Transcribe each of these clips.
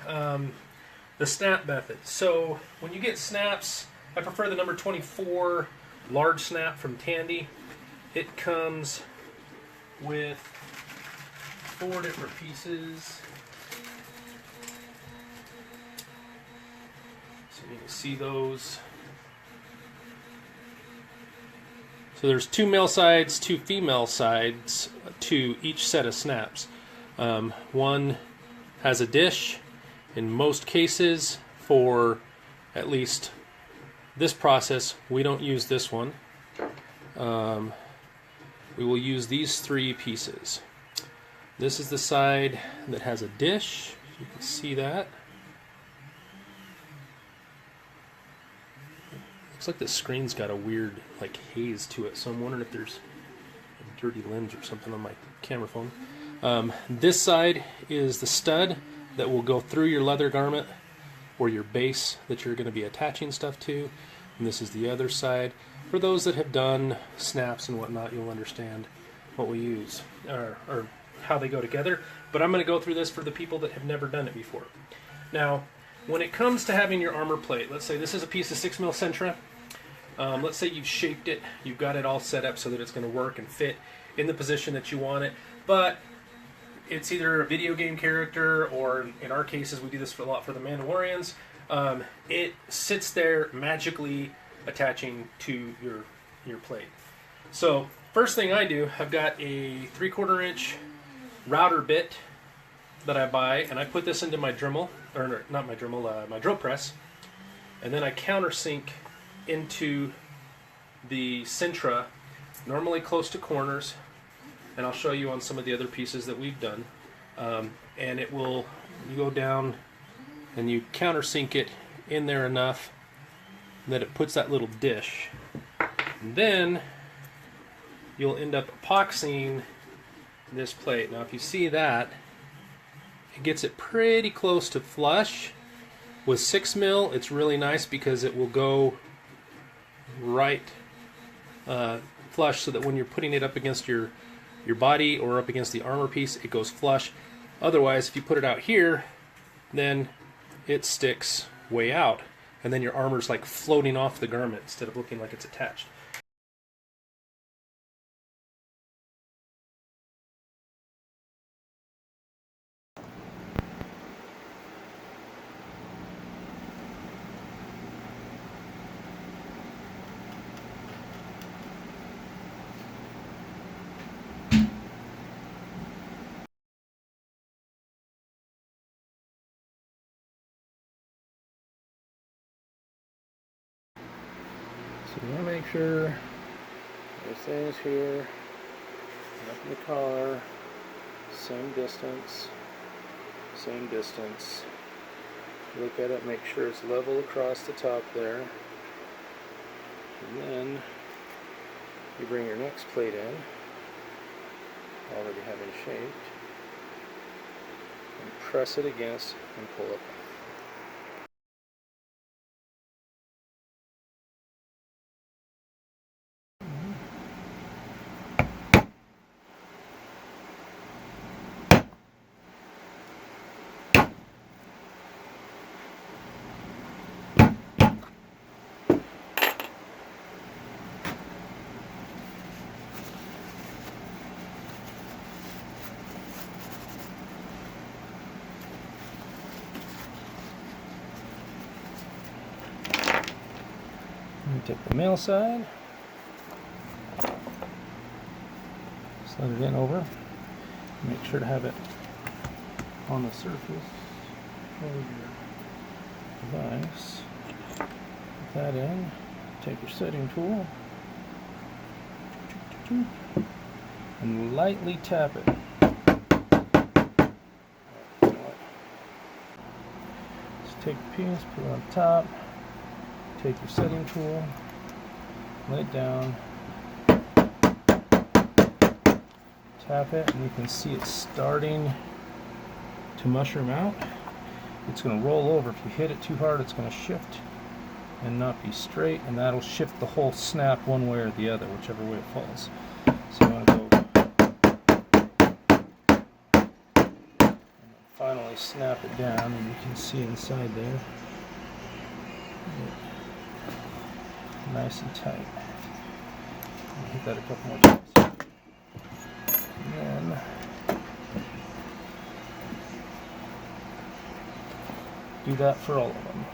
the snap method. So when you get snaps, I prefer the number 24 large snap from Tandy. It comes with 4 different pieces. So you can see those. So there's 2 male sides, 2 female sides to each set of snaps. One has a dish. In most cases, for at least this process, we don't use this one. We will use these 3 pieces. This is the side that has a dish. You can see that. Looks like the screen's got a weird like haze to it, so I'm wondering if there's a dirty lens or something on my camera phone. This side is the stud that will go through your leather garment or your base that you're going to be attaching stuff to. And this is the other side. For those that have done snaps and whatnot, you'll understand what we use or how they go together. But I'm going to go through this for the people that have never done it before. Now, when it comes to having your armor plate, let's say this is a piece of 6mm Sintra. Let's say you've shaped it, you've got it all set up so that it's going to work and fit in the position that you want it. But it's either a video game character, or in our cases, we do this a lot for the Mandalorians. It sits there magically attaching to your plate. So first thing I do, I've got a 3/4 inch router bit that I buy, and I put this into my Dremel, or not my Dremel, my drill press, and then I countersink into the Sintra, normally close to corners. And I'll show you on some of the other pieces that we've done. And it will, you go down and you countersink it in there enough that it puts that little dish. And then you'll end up epoxying this plate. Now if you see that, it gets it pretty close to flush. With 6mm, it's really nice because it will go right flush, so that when you're putting it up against your body or up against the armor piece, it goes flush. Otherwise, if you put it out here, then it sticks way out, and then your armor's like floating off the garment instead of looking like it's attached. So you want to make sure everything's here, up in the collar, same distance. Look at it, make sure it's level across the top there. And then you bring your next plate in, already having shaped, and press it against and pull it. Take the male side, slide it in over, make sure to have it on the surface of your device. Put that in, take your setting tool, and lightly tap it. Just take a piece, put it on top. Take your setting tool, lay it down, tap it, and you can see it starting to mushroom out. It's going to roll over. If you hit it too hard, it's going to shift and not be straight, and that'll shift the whole snap one way or the other, whichever way it falls. So you want to go and finally we snap it down, and you can see inside there, nice and tight. I'll hit that a couple more times. And then do that for all of them.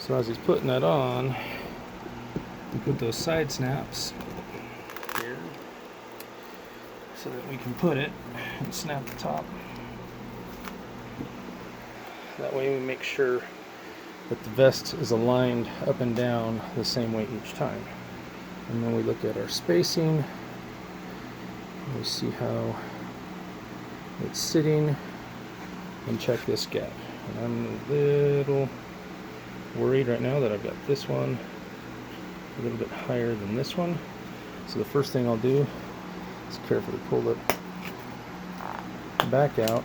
So as he's putting that on, we put those side snaps here so that we can put it and snap the top. That way we make sure that the vest is aligned up and down the same way each time. And then we look at our spacing. We see how it's sitting and check this gap. And I'm a little worried right now that I've got this one a little bit higher than this one. So the first thing I'll do is carefully pull it back out.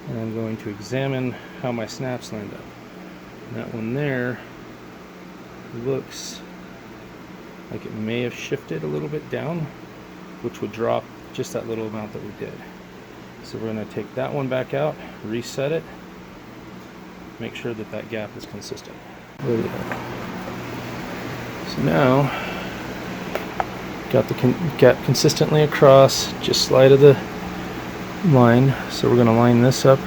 And I'm going to examine how my snaps lined up. And that one there looks like it may have shifted a little bit down, which would drop just that little amount that we did. So we're going to take that one back out, reset it, make sure that that gap is consistent. There we go. So now, got the gap consistently across, just slide of the line. So we're going to line this up.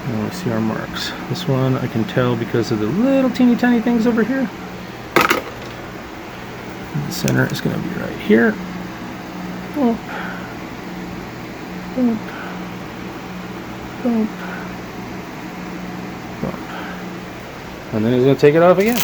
And we see our marks. This one I can tell because of the little teeny tiny things over here. The center is going to be right here. Bump. Bump. Bump. Bump. And then he's going to take it off again.